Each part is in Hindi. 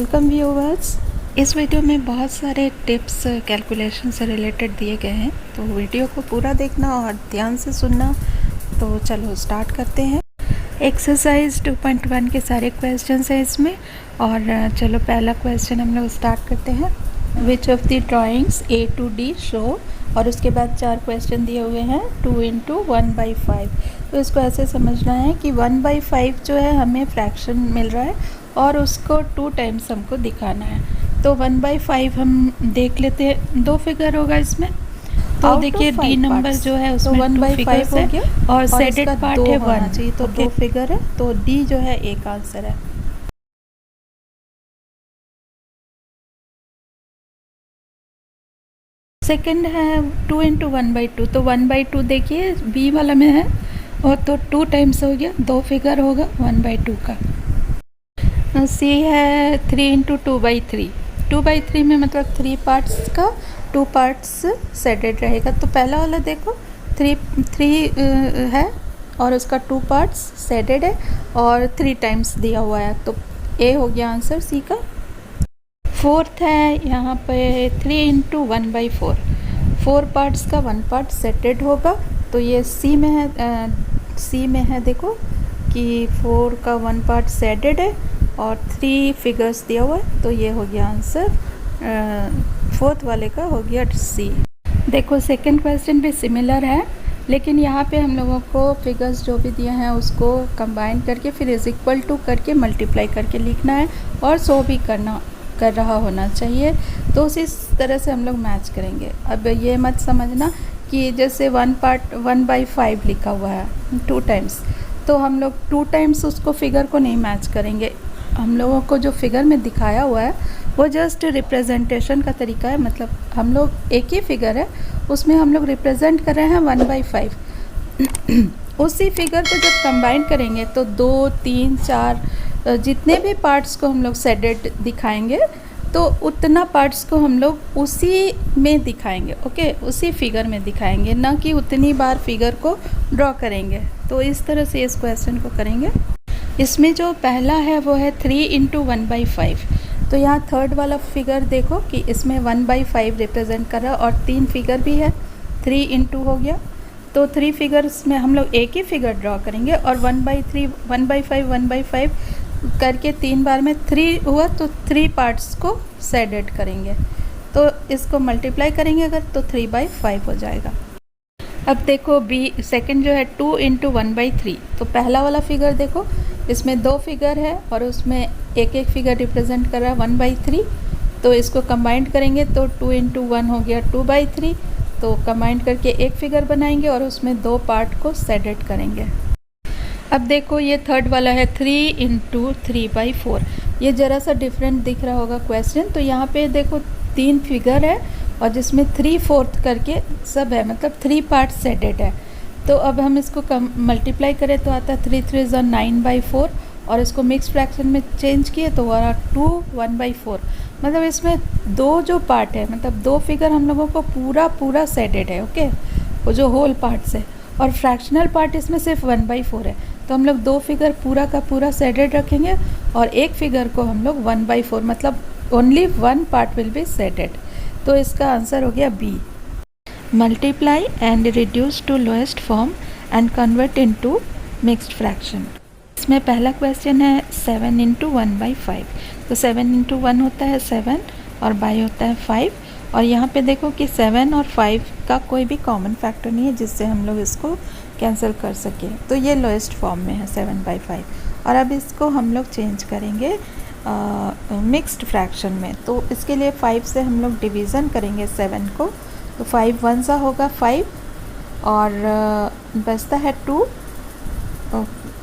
Welcome viewers. इस वीडियो में बहुत सारे टिप्स कैलकुलेशन से रिलेटेड दिए गए हैं, तो वीडियो को पूरा देखना और ध्यान से सुनना। तो चलो स्टार्ट करते हैं। एक्सरसाइज 2.1 के सारे क्वेश्चंस हैं इसमें, और चलो पहला क्वेश्चन हम लोग स्टार्ट करते हैं। Which of the drawings A to D show, और उसके बाद 4 क्वेश्चन दिए हुए हैं 2 into 1/5। तो इसको ऐसे समझना है कि 1/5 जो है हमें फ्रैक्शन मिल रहा है और उसको 2 टाइम्स हमको दिखाना है। तो 1/5 हम देख लेते हैं, 2 फिगर होगा इसमें। तो देखिए डी नंबर जो है उसमें 2 फिगर्स है और सेडेड पार्ट है 1, तो 2 फिगर है, तो डी जो है एक आंसर है। सेकंड है 2 into 1/2। तो 1/2 देखिए बी वाला में है, और तो 2 टाइम्स हो गया, 2 फिगर होगा 1/2 का। सी है 3 into 2/3। 2/3 में मतलब 3 पार्ट्स का 2 पार्ट्स सेडेड रहेगा। तो पहला वाला देखो 3 है और उसका 2 पार्ट्स सेडेड है और 3 टाइम्स दिया हुआ है, तो ए हो गया आंसर सी का। फोर्थ है यहाँ पे 3 into 1/4। 4 पार्ट्स का 1 पार्ट सेटेड होगा, तो ये सी में है। सी में है देखो कि 4 का 1 पार्ट सेटेड है और 3 फिगर्स दिया हुआ है, तो ये हो गया आंसर। फोर्थ वाले का हो गया सी। देखो सेकंड क्वेश्चन भी सिमिलर है, लेकिन यहाँ पे हम लोगों को फिगर्स जो भी दिए हैं उसको कंबाइन करके फिर इज इक्वल टू करके मल्टीप्लाई करके लिखना है, और सो भी कर रहा होना चाहिए। तो उसी तरह से हम लोग मैच करेंगे। अब ये मत समझना कि जैसे 1/5 लिखा हुआ है 2 टाइम्स, तो हम लोग 2 टाइम्स उसको फिगर को नहीं मैच करेंगे। हम लोगों को जो फिगर में दिखाया हुआ है वो जस्ट रिप्रेजेंटेशन का तरीका है, मतलब हम लोग एक ही फिगर है उसमें हम लोग रिप्रेजेंट कर रहे हैं 1/5। उसी फिगर को जब कंबाइन करेंगे तो 2, 3, 4 जितने भी पार्ट्स को हम लोग सेडेड दिखाएंगे, तो उतना पार्ट्स को हम लोग उसी में दिखाएंगे। ओके, उसी फिगर में दिखाएंगे, ना कि उतनी बार फिगर को ड्रॉ करेंगे। तो इस तरह से इस क्वेश्चन को करेंगे। इसमें जो पहला है वो है 3 into 1/5। तो यहाँ थर्ड वाला फिगर देखो कि इसमें 1/5 रिप्रेजेंट कर रहा है और 3 फिगर भी है, 3 into हो गया। तो 3 फिगर्स में हम लोग एक ही फिगर ड्रॉ करेंगे, और 1/3 1/5 करके 3 बार में 3 हुआ, तो 3 पार्ट्स को सेडेड करेंगे। तो इसको मल्टीप्लाई करेंगे अगर, तो 3/5 हो जाएगा। अब देखो बी सेकंड जो है 2 into 1/3। तो पहला वाला फिगर देखो, इसमें 2 फिगर है और उसमें एक एक फिगर रिप्रेजेंट कर रहा है 1/3। तो इसको कंबाइंड करेंगे तो 2 into 1 हो गया 2/3। तो कंबाइंड करके एक फिगर बनाएंगे और उसमें 2 पार्ट को सेडेड करेंगे। अब देखो ये थर्ड वाला है 3 into 3/4। ये ज़रा सा डिफरेंट दिख रहा होगा क्वेश्चन। तो यहाँ पे देखो 3 फिगर है और जिसमें 3/4 करके सब है, मतलब 3 पार्ट सेडेड है। तो अब हम इसको मल्टीप्लाई करें तो आता है 3 3 9/4, और इसको मिक्स फ्रैक्शन में चेंज किए तो आ रहा 2 1/4। मतलब इसमें 2 जो पार्ट है, मतलब 2 फिगर हम लोगों को पूरा सेडेड है। ओके, वो जो होल पार्ट्स है, और फ्रैक्शनल पार्ट इसमें सिर्फ 1/4 है। तो हम लोग 2 फिगर पूरा का पूरा सेडेड रखेंगे और एक फिगर को हम लोग 1/4, मतलब only 1 part will be shaded. तो इसका आंसर हो गया B. Multiply and reduce to lowest form and convert into mixed fraction. इसमें पहला क्वेश्चन है 7 into 1/5। तो 7 into 1 होता है 7 और बाई होता है 5। और यहाँ पे देखो कि 7 और 5 का कोई भी कॉमन फैक्टर नहीं है जिससे हम लोग इसको कैंसिल कर सकें। तो ये लोएस्ट फॉर्म में है 7/5। और अब इसको हम लोग चेंज करेंगे मिक्स्ड फ्रैक्शन में। तो इसके लिए 5 से हम लोग डिवीज़न करेंगे 7 को। तो 5 1 सा होगा 5, और बचता है 2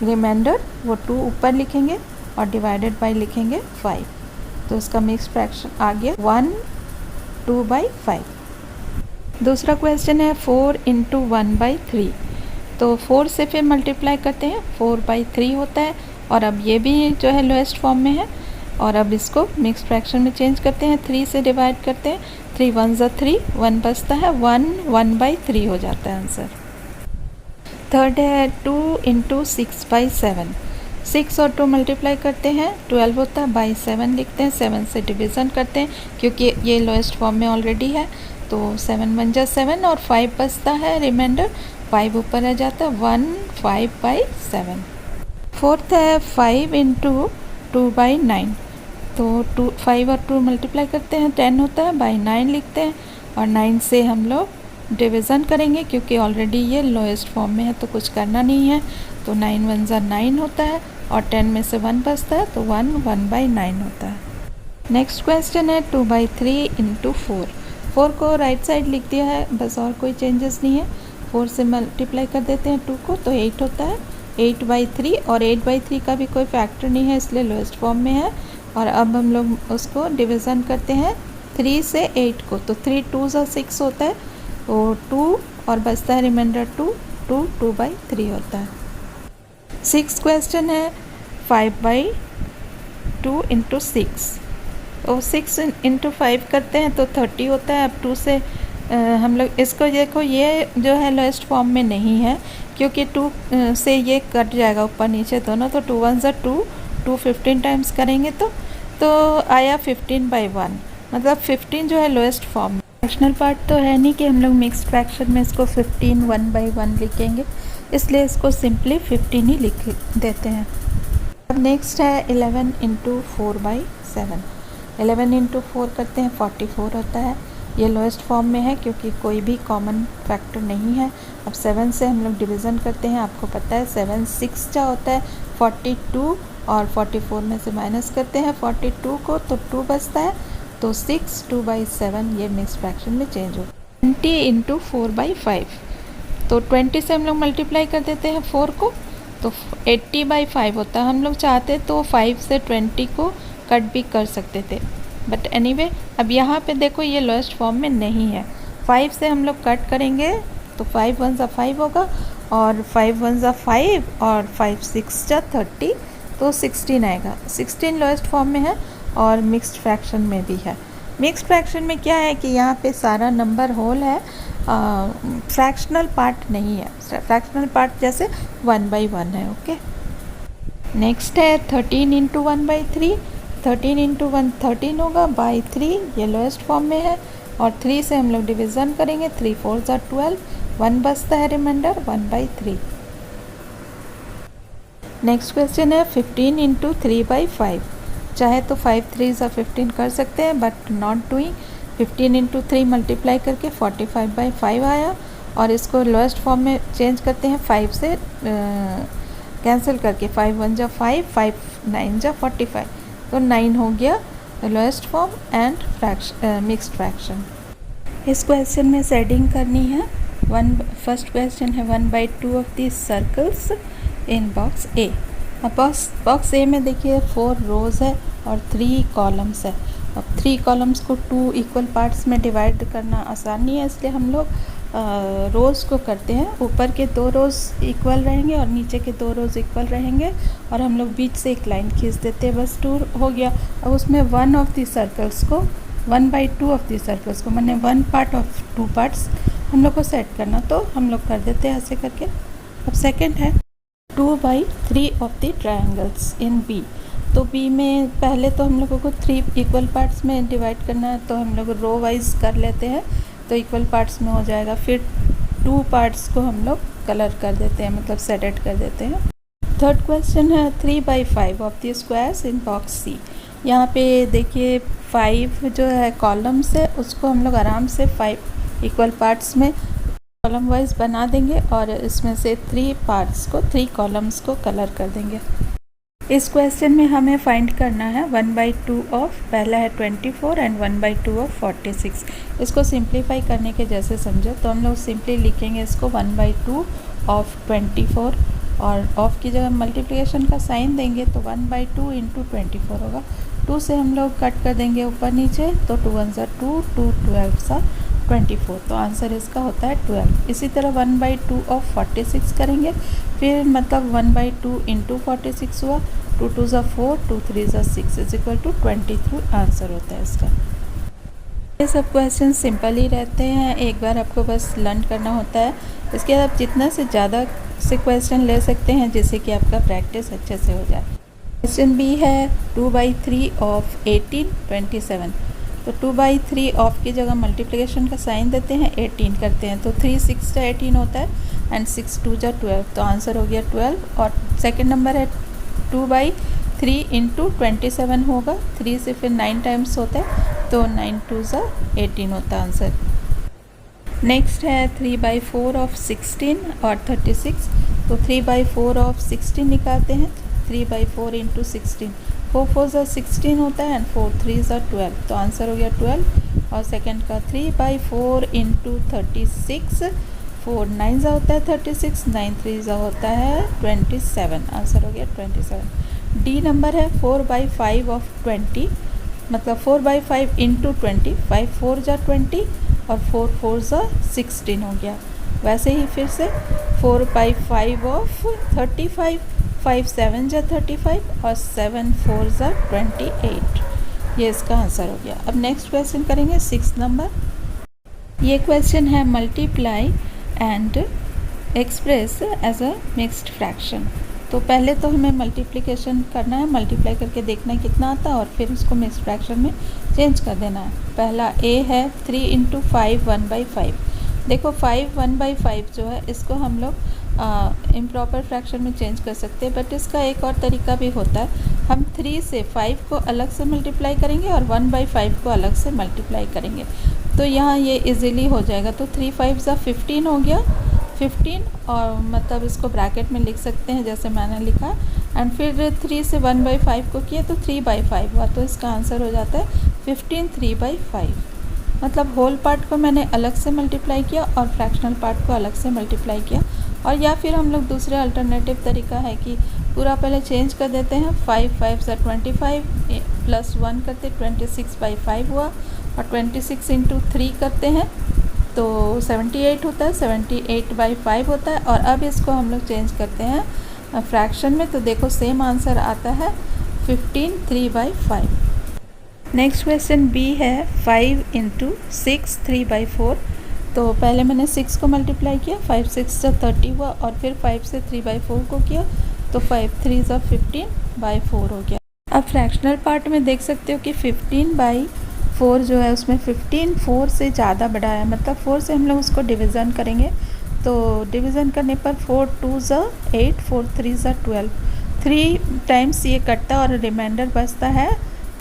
रिमाइंडर, वो 2 ऊपर लिखेंगे और डिवाइडेड बाय लिखेंगे 5। तो इसका मिक्स्ड फ्रैक्शन आ गया 1 2/5। दूसरा क्वेश्चन है 4 into 1/3। तो 4 से फिर मल्टीप्लाई करते हैं, 4/3 होता है। और अब ये भी जो है लोएस्ट फॉर्म में है, और अब इसको मिक्स फ्रैक्शन में चेंज करते हैं, 3 से डिवाइड करते हैं, 3 1 3, 1 बचता है 1 1/3 हो जाता है आंसर। थर्ड है 2 into 6/7। 6 और 2 मल्टीप्लाई करते हैं 12 होता है, बाई 7 लिखते हैं, 7 से डिवीज़न करते हैं क्योंकि ये लोएस्ट फॉर्म में ऑलरेडी है, तो 7 बन जा 7 और 5 बचता है रिमाइंडर, 5 ऊपर आ जाता है 1 5 बाई 7। फोर्थ है 5 इंटू 2 बाई 9, तो 5 और 2 मल्टीप्लाई करते हैं 10 होता है, बाई 9 लिखते हैं और 9 से हम लोग डिवीज़न करेंगे क्योंकि ऑलरेडी ये लोएस्ट फॉर्म में है तो कुछ करना नहीं है, तो 9 1 ज़ा 9 होता है और 10 में से 1 बचता है तो 1 1 बाई 9 होता है। नेक्स्ट क्वेश्चन है 2 बाई 3 इंटू 4, 4 को राइट साइड लिख दिया है बस, और कोई चेंजेस नहीं है। 4 से मल्टीप्लाई कर देते हैं 2 को तो 8 होता है, 8 बाई 3, और 8 बाई 3 का भी कोई फैक्टर नहीं है इसलिए लोएस्ट फॉर्म में है। और अब हम लोग उसको डिवीज़न करते हैं 3 से 8 को, तो 3 2 ज़ा 6 होता है, तो 2 और बचता है रिमाइंडर 2, 2 बाई 3 होता है। 6 क्वेश्चन है 5 बाई 2 इंटू 6, तो 6 इंटू 5 करते हैं तो 30 होता है। अब 2 से हम लोग इसको देखो, ये जो है लोएस्ट फॉर्म में नहीं है क्योंकि 2 से ये कट जाएगा ऊपर नीचे दोनों, तो 2 1 ज़ा 2, 2 15 टाइम्स करेंगे तो आया 15 बाई 1, मतलब 15 जो है लोएस्ट फॉर्म। फ्रैक्शनल पार्ट तो है नहीं कि हम लोग मिक्स्ड फ्रैक्शन में इसको 15 1 बाई 1 लिखेंगे, इसलिए इसको सिंपली 15 ही लिख देते हैं। अब नेक्स्ट है 11 इंटू 4 बाई 7, 11 इंटू 4 करते हैं 44 होता है, ये लोएस्ट फॉर्म में है क्योंकि कोई भी कॉमन फैक्टर नहीं है। अब 7 से हम लोग डिवीज़न करते हैं, आपको पता है 7 6 का होता है 42, और 44 में से माइनस करते हैं 42 को तो 2 बचता है, तो 6 2 बाई 7 ये मिक्स फ्रैक्शन में चेंज हो। 20 इंटू 4 बाई 5, तो 20 से हम लोग मल्टीप्लाई कर देते हैं 4 को, तो 80 बाई 5 होता है। हम लोग चाहते तो 5 से 20 को कट भी कर सकते थे, बट एनीवे अब यहाँ पे देखो ये लोएस्ट फॉर्म में नहीं है। 5 से हम लोग कट करेंगे तो 5 1 ज़ा 5 होगा, और 5 1 ज़ा 5 और 5 6 ज़ा 30, तो 16 आएगा। 16 लोएस्ट फॉर्म में है और मिक्स्ड फ्रैक्शन में भी है। मिक्स्ड फ्रैक्शन में क्या है कि यहाँ पे सारा नंबर होल है, फ्रैक्शनल पार्ट नहीं है। फ्रैक्शनल पार्ट जैसे 1 बाई 1 है। ओके, नेक्स्ट है 13 इंटू 1 बाई 3, 13 इंटू 1 13 होगा, बाई 3 ये लोएस्ट फॉर्म में है, और 3 से हम लोग डिवीज़न करेंगे, 3 4 ज़ा 12, 1 बचता है रिमाइंडर 1 बाई 3। नेक्स्ट क्वेश्चन है 15 इंटू 3 बाई 5, चाहे तो 5 3 ज़ा 15 कर सकते हैं but not doing. 15 into 3 multiply करके 45 बाई 5 आया, और इसको लोएस्ट फॉर्म में चेंज करते हैं 5 से कैंसिल करके, 5 1 ज़ा 5, 5 9 ज़ा 45, तो 9 हो गया lowest form and mixed fraction. इस क्वेश्चन में शेडिंग करनी है। फर्स्ट क्वेश्चन है 1 by 2 of the circles in box A. अब बॉक्स ए में देखिए 4 रोज़ है और 3 कॉलम्स है। अब 3 कॉलम्स को 2 इक्वल पार्ट्स में डिवाइड करना आसान नहीं है, इसलिए हम लोग रोज़ को करते हैं। ऊपर के 2 रोज़ इक्वल रहेंगे और नीचे के 2 रोज़ इक्वल रहेंगे, और हम लोग बीच से एक लाइन खींच देते हैं, बस 2 हो गया। अब उसमें 1 ऑफ दी सर्कल्स को 1 बाई 2 ऑफ दी सर्कल्स को, मैंने 1 पार्ट ऑफ 2 पार्ट्स हम लोग को सेट करना, तो हम लोग कर देते हैं ऐसे करके। अब सेकंड है 2 by 3 of the triangles in B. तो बी में पहले तो हम लोगों को 3 इक्वल पार्ट्स में डिवाइड करना है, तो हम लोग रो वाइज कर लेते हैं, तो इक्वल पार्ट्स में हो जाएगा। फिर 2 पार्ट्स को हम लोग कलर कर देते हैं, मतलब सेटेड कर देते हैं। थर्ड क्वेश्चन है 3 by 5 of the squares in box C. यहाँ पे देखिए 5 जो है कॉलम्स है, उसको हम लोग आराम से 5 इक्वल पार्ट्स में कॉलम वाइज बना देंगे, और इसमें से 3 पार्ट्स को 3 कॉलम्स को कलर कर देंगे। इस क्वेश्चन में हमें फाइंड करना है 1 बाई 2 ऑफ, पहला है 24 एंड 1 बाई 2 ऑफ 46। इसको सिंप्लीफाई करने के जैसे समझो तो हम लोग सिंपली लिखेंगे इसको 1 बाई 2 ऑफ 24, और ऑफ की जगह मल्टीप्लिकेशन का साइन देंगे तो 1 बाई 2 इंटू 24 होगा। 2 से हम लोग कट कर देंगे ऊपर नीचे, तो 2 1 ज़ा 2, 2 12 सा 24, तो आंसर इसका होता है 12। इसी तरह 1 बाई 2 ऑफ 46 करेंगे, फिर मतलब 1 बाई 2 इंटू 46 हुआ, 2 2 ज़ा 4, 2 3 ज़ा 6 इज इक्वल टू 23 आंसर होता है इसका। ये सब क्वेश्चन सिंपल ही रहते हैं, एक बार आपको बस लर्न करना होता है। इसके बाद आप जितना से ज़्यादा से क्वेश्चन ले सकते हैं जिससे कि आपका प्रैक्टिस अच्छे से हो जाए। क्वेश्चन बी है 2/3 ऑफ 18 27। तो 2/3 ऑफ की जगह मल्टीप्लिकेशन का साइन देते हैं, 18 करते हैं, तो 3 6 18 होता है एंड 6 2 12, तो आंसर हो गया 12। और सेकंड नंबर है 2/3 इंटू 27 होगा, 3 से फिर 9 टाइम्स होता है, तो 9 2 18 होता है आंसर। नेक्स्ट है 3/4 ऑफ 16 और 36। तो 3/4 ऑफ 16 निकालते हैं, 3/4 इंटू 16, 4 4 16 होता है एंड 4 3 12, तो आंसर हो गया 12। और सेकंड का 3/4 इंटू 36, 4 9 होता है 36, 9 3 होता है 27, आंसर हो गया 27। डी नंबर है 4/5 ऑफ 20, मतलब 4/5 इंटू 20, 5 4 20 और 4 4 16 हो गया। वैसे ही फिर से 4/5 ऑफ 35, 5 7 35 और 7 4 28, ये इसका आंसर हो गया। अब नेक्स्ट क्वेश्चन करेंगे 6 नंबर। ये क्वेश्चन है multiply and express as a mixed fraction. तो पहले तो हमें मल्टीप्लिकेशन करना है, मल्टीप्लाई करके देखना है कितना आता है और फिर उसको मिक्स्ड फ्रैक्शन में चेंज कर देना है। पहला ए है 3 इंटू 5 1/5। देखो 5 1/5 जो है इसको हम लोग इम्प्रॉपर फ्रैक्शन में चेंज कर सकते हैं, बट इसका एक और तरीका भी होता है। हम 3 से 5 को अलग से मल्टीप्लाई करेंगे और 1/5 को अलग से मल्टीप्लाई करेंगे, तो यहाँ ये इजीली हो जाएगा। तो 3 5 15 हो गया, 15, और मतलब इसको ब्रैकेट में लिख सकते हैं जैसे मैंने लिखा, एंड फिर 3 से 1/5 को किया तो 3/5 हुआ, तो इसका आंसर हो जाता है 15 3/5। मतलब होल पार्ट को मैंने अलग से मल्टीप्लाई किया और फ्रैक्शनल पार्ट को अलग से मल्टीप्लाई किया। और या फिर हम लोग दूसरे अल्टरनेटिव तरीका है कि पूरा पहले चेंज कर देते हैं, 5 5 25 प्लस 1 करते 26/5 हुआ, और 26 इंटू 3 करते हैं तो 78 होता है, 78/5 होता है। और अब इसको हम लोग चेंज करते हैं फ्रैक्शन में, तो देखो सेम आंसर आता है 15 3/5। नेक्स्ट क्वेश्चन बी है 5 इंटू 6 3/4। तो पहले मैंने 6 को मल्टीप्लाई किया, 5 6 30 हुआ, और फिर 5 से 3/4 को किया तो 5 3 15/4 हो गया। अब फ्रैक्शनल पार्ट में देख सकते हो कि 15/4 जो है उसमें 15 4 से ज़्यादा बड़ा है, मतलब 4 से हम लोग उसको डिवीज़न करेंगे, तो डिवीज़न करने पर 4 2 8 4 3 12, 3 टाइम्स ये कटता और रिमाइंडर बचता है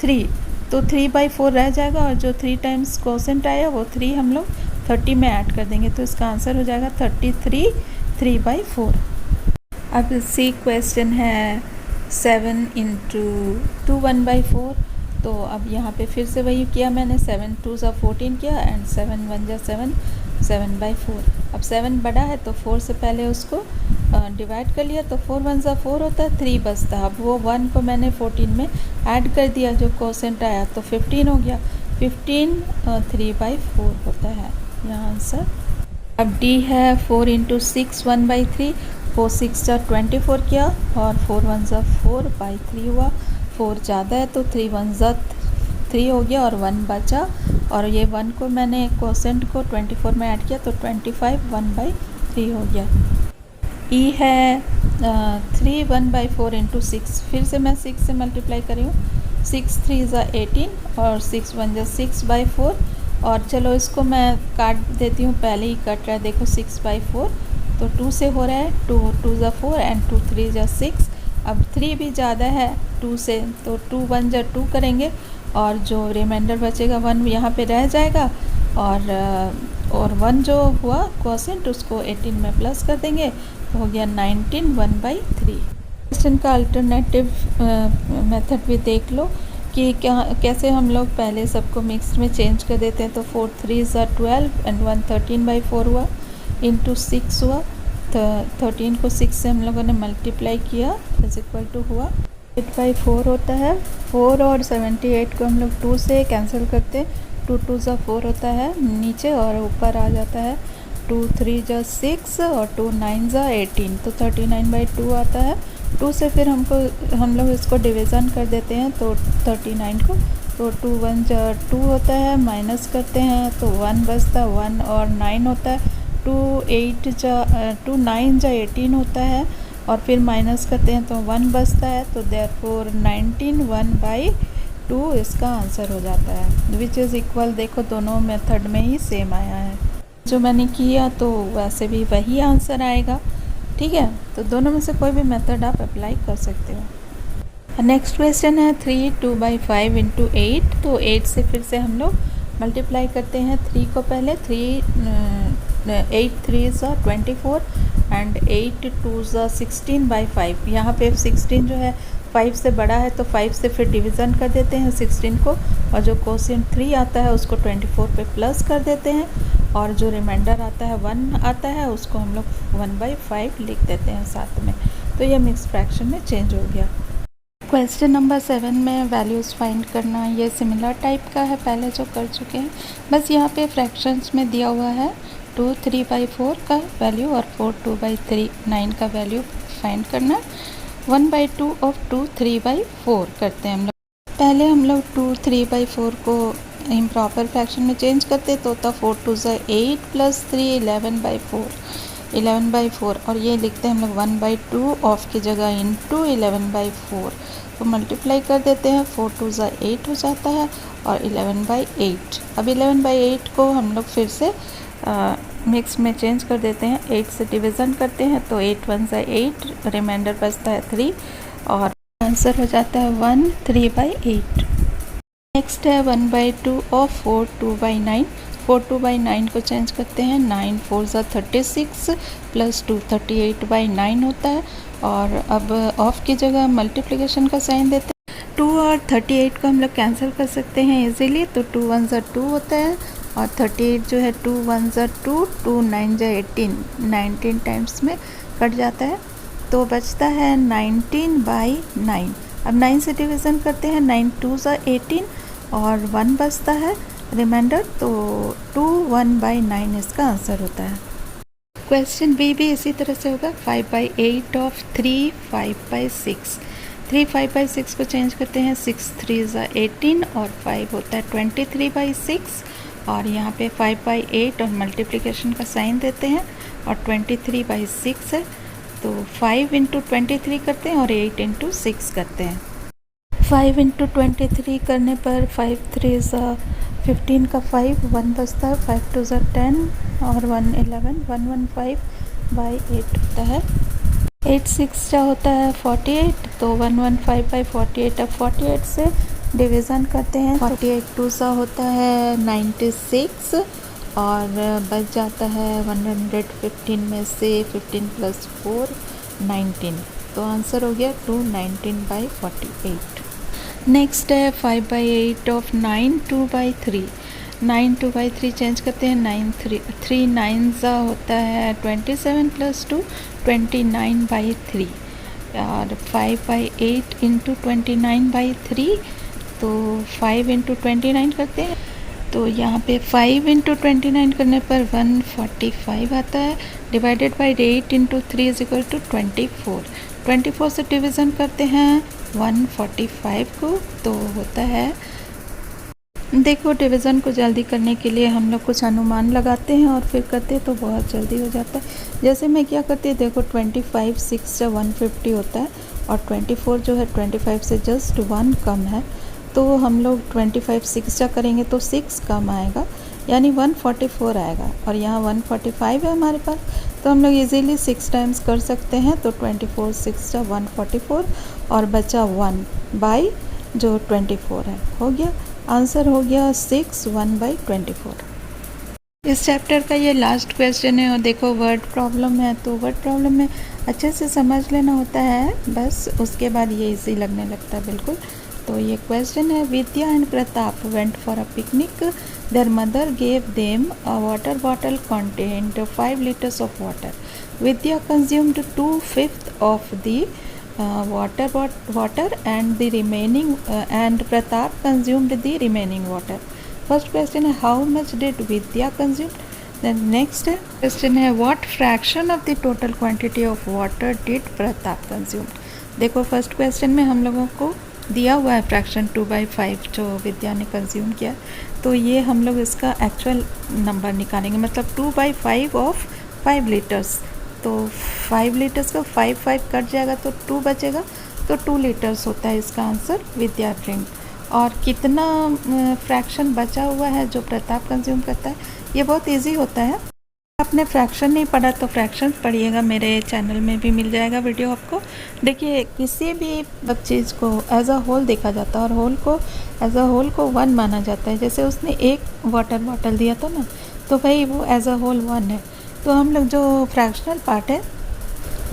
3, तो 3/4 रह जाएगा, और जो 3 टाइम्स क्वोशेंट आया वो 3 हम लोग 30 में ऐड कर देंगे, तो इसका आंसर हो जाएगा 33 3/4। अब सी क्वेश्चन है 7 इंटू 2 1/4। तो अब यहाँ पे फिर से वही किया मैंने, 7 2 14 किया एंड 7 1 7 7/4। अब 7 बड़ा है तो 4 से पहले उसको डिवाइड कर लिया, तो 4 1 4 होता है, 3 बचता है। अब वो 1 को मैंने 14 में ऐड कर दिया, जो क्वोशेंट आया तो 15 हो गया, 15 3/4 होता है यहाँ आंसर। अब डी है 4 इंटू 6 1/3। 4 6 24 किया और 4 1 4/3 हुआ, 4 ज़्यादा है तो 3 1 3 हो गया और 1 बचा, और ये 1 को मैंने क्वोशेंट को 24 में ऐड किया तो 25 1/3 हो गया। ई है 3 1/4 इंटू 6। फिर से मैं 6 से मल्टीप्लाई करी हूँ, 6 3 18 और 6 1 6/4। और चलो इसको मैं काट देती हूँ, पहले ही कट रहा है देखो 6/4, तो 2 से हो रहा है, 2 2 4 एंड 2 3 6। अब 3 भी ज़्यादा है 2 से, तो 2 1 2 करेंगे, और जो रिमाइंडर बचेगा 1 यहाँ पे रह जाएगा, और 1 जो हुआ क्वोशेंट उसको 18 में प्लस कर देंगे, तो हो गया 19 1/3। क्वेश्चन का अल्टरनेटिव मेथड भी देख लो कि कैसे हम लोग पहले सबको मिक्स्ड में चेंज कर देते हैं। तो 4 3 12 एंड 1 13/4 हुआ, इंटू 6 हुआ, 13 को 6 से हम लोगों ने मल्टीप्लाई किया इज इक्वल टू हुआ 8/4 होता है। 4 और 78 को हम लोग 2 से कैंसिल करते, 2 2 4 होता है नीचे, और ऊपर आ जाता है 2 3 6 और 2 9 18, तो 39/2 आता है। 2 से फिर हम लोग इसको डिवीज़न कर देते हैं तो 39 को, तो 2 1 2 होता है, माइनस करते हैं तो 1 बचता, 1 और 9 होता है, टू नाइन जा 18 होता है और फिर माइनस करते हैं तो 1 बचता है, तो देयरफॉर 19 1/2 इसका आंसर हो जाता है, विच इज़ इक्वल। देखो दोनों मेथड में ही सेम आया है, जो मैंने किया तो वैसे भी वही आंसर आएगा। ठीक है, तो दोनों में से कोई भी मेथड आप अप्लाई कर सकते हो। नेक्स्ट क्वेश्चन है 3 2/5 × 8। तो 8 से फिर से हम लोग मल्टीप्लाई करते हैं 3 को पहले। 8 3 = 24 एंड 8 2 = 16/5। यहाँ पे 16 जो है 5 से बड़ा है तो 5 से फिर डिवीज़न कर देते हैं 16 को, और जो क्वोशिएंट 3 आता है उसको 24 पे प्लस कर देते हैं, और जो रिमाइंडर आता है 1 आता है उसको हम लोग 1/5 लिख देते हैं साथ में। तो ये मिक्स फ्रैक्शन में चेंज हो गया। क्वेश्चन नंबर 7 में वैल्यूज़ फाइंड करना, ये सिमिलर टाइप का है पहले जो कर चुके हैं, बस यहाँ पे फ्रैक्शंस में दिया हुआ है 2 3/4 का वैल्यू और 4 2/3 9 का वैल्यू फाइंड करना। 1/2 ऑफ 2 3/4 करते हैं हम लोग। पहले हम लोग 2 3/4 को इम्प्रॉपर फ्रैक्शन में चेंज करते तो होता 4 2 = 8 + 3 11/4 और ये लिखते हैं हम लोग 1/2 ऑफ की जगह इंटू 11/4। तो मल्टीप्लाई कर देते हैं, 4 2 = 8 हो जाता है और 11/8। अब 11/8 को हम लोग फिर से मिक्स में चेंज कर देते हैं, 8 से डिवीज़न करते हैं तो 8 1 = 8, रिमाइंडर बचता है 3 और आंसर हो जाता है 1 3/8। नेक्स्ट है 1/2 ऑफ 4 2/9। 4 2/9 को चेंज करते हैं, 9 4 = 36 + 2 38/9 होता है, और अब ऑफ की जगह मल्टीप्लिकेशन का साइन देते हैं। 2 और 38 को हम लोग कैंसिल कर सकते हैं इजीली, तो 2 1 = 2 होता है और 38 जो है 2 1 = 2, 2 9 = 18, 19 टाइम्स में कट जाता है, तो बचता है 19/9। अब 9 से डिवीज़न करते हैं, 9 2 = 18 और 1 बचता है रिमाइंडर, तो 2 1/9 इसका आंसर होता है। क्वेश्चन बी भी इसी तरह से होगा, 5/8 ऑफ 3 5/6। 3 5/6 को चेंज करते हैं, 6 3 = 18 और 5 होता है 23/6, और यहाँ पे 5/8 और मल्टीप्लिकेशन का साइन देते हैं और 23/6 है, तो 5 × 23 करते हैं और 8 × 6 करते हैं। 5 × 23 करने पर 5 3 = 15 का 5 1 बचता है, 5 2 = 10 और 1 11 115/8 होता है। 8 6 का होता है 48, तो 115/48। अब 48 से डिवीज़न करते हैं, 48 2 सा होता है 96 और बच जाता है 115 में से 15 + 4 19, तो आंसर हो गया 219/48। नेक्स्ट है 5/8 ऑफ 9 2/3। 9 2/3 चेंज करते हैं, 3 9 होता है 27 + 2 29/3 और 5/8 × 29/3, तो 5 × 29 करते हैं, तो यहाँ पे 5 × 29 करने पर 145 आता है, डिवाइडेड बाई 8 × 3 = 24। 24 से डिवीज़न करते हैं 145 को, तो होता है, देखो डिवीज़न को जल्दी करने के लिए हम लोग कुछ अनुमान लगाते हैं और फिर करते हैं तो बहुत जल्दी हो जाता है। जैसे मैं क्या करती हूँ, देखो 25 6 से 150 होता है और 24 जो है 25 से जस्ट 1 कम है, तो हम लोग 25 6 जा करेंगे तो 6 कम आएगा, यानी 144 आएगा, और यहाँ 145 है हमारे पास, तो हम लोग इजीली 6 टाइम्स कर सकते हैं, तो 24 6 = 144 और बचा 1 बाई जो 24 है, हो गया आंसर, हो गया 6 1/24। इस चैप्टर का ये लास्ट क्वेश्चन है, और देखो वर्ड प्रॉब्लम है, तो वर्ड प्रॉब्लम में अच्छे से समझ लेना होता है, बस उसके बाद ये इजी लगने लगता है बिल्कुल। तो ये क्वेश्चन है, Vidya and Pratap went for a picnic, their mother gave them a water bottle contained 5 liters of water. Vidya consumed 2/5 of the water and the remaining and Pratap consumed the remaining water. First question है, how much did Vidya consume? Then next question है, what fraction of the total quantity of water did Pratap consume? देखो फर्स्ट क्वेश्चन में हम लोगों को दिया हुआ है फ्रैक्शन 2/5 जो विद्या ने कंज्यूम किया, तो ये हम लोग इसका एक्चुअल नंबर निकालेंगे, मतलब 2/5 ऑफ 5 लीटर्स। तो 5 लीटर्स का 5 कट जाएगा तो 2 बचेगा, तो 2 लीटर्स होता है इसका आंसर विद्या ड्रिंक। और कितना फ्रैक्शन बचा हुआ है जो प्रताप कंज्यूम करता है, ये बहुत इजी होता है। आपने फ्रैक्शन नहीं पढ़ा तो फ्रैक्शन पढ़िएगा, मेरे चैनल में भी मिल जाएगा वीडियो आपको। देखिए किसी भी चीज़ को एज अ होल देखा जाता है और होल को एज अ होल को 1 माना जाता है। जैसे उसने एक वाटर बॉटल दिया था ना, तो भाई वो एज अ होल 1 है। तो हम लोग जो फ्रैक्शनल पार्ट है,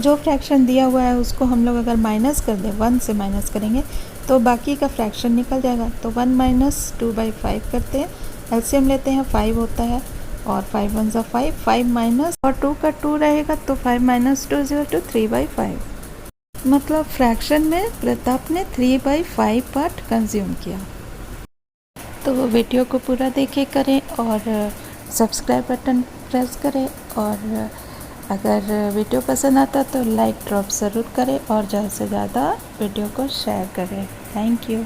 जो फ्रैक्शन दिया हुआ है उसको हम लोग अगर माइनस कर दें, 1 से माइनस करेंगे तो बाकी का फ्रैक्शन निकल जाएगा। तो 1 माइनस 2/5 करते हैं, एलसीएम लेते हैं, 5 होता है और 5 1 ज़ा 5, 5 माइनस और 2 का 2 रहेगा, तो 5 माइनस 2 = 3/5। मतलब फ्रैक्शन में प्रताप ने 3/5 पार्ट कंज्यूम किया। तो वीडियो को पूरा देखे करें और सब्सक्राइब बटन प्रेस करें, और अगर वीडियो पसंद आता तो लाइक ड्रॉप ज़रूर करें और ज़्यादा से ज़्यादा वीडियो को शेयर करें। Thank you.